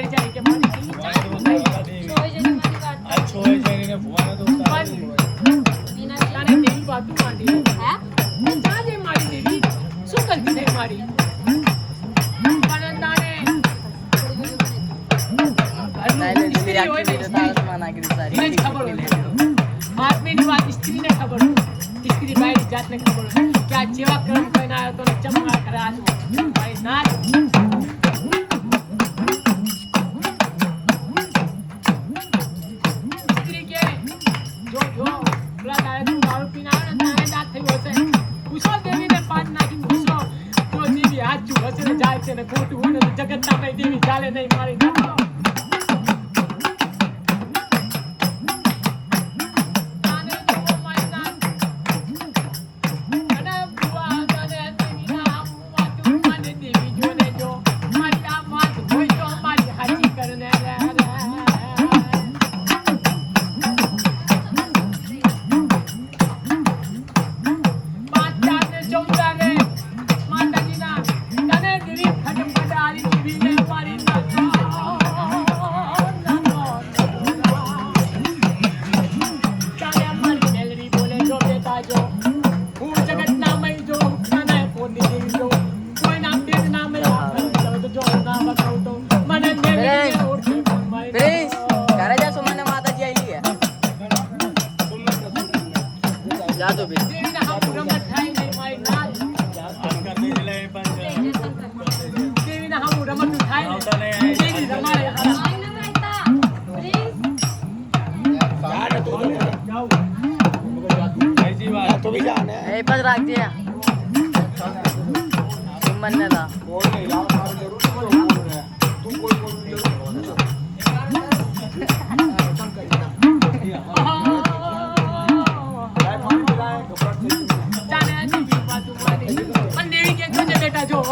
પડી જાય કે મારી છોય જઈને ભુવાને તો તારે દેવી બાતું માંડી હે જાજે મારી દેવી શું કરતી છે મારી પણ તારે સ્ત્રી હોય ને સ્ત્રી ખબર હોય આત્મીની વાત સ્ત્રીને ખબર હોય સ્ત્રી બાઈ જાતને ખબર હોય કે આ જેવા કર્મ કરીને આવ્યો તો ચમકા કરે આ ભાઈ ના સ્ત્રી કે જો પેલા દાડે તું દારૂ પીને આવ્યો ને તારે દાંત થયું હશે પૂછો દેવીને પાન નાખીને પૂછો જો દેવી હાથ જુ હશે ને જાય છે ને ખોટું હોય ને તો જગતના ભાઈ દેવી ચાલે નહીં મારી નાખો બેટા જો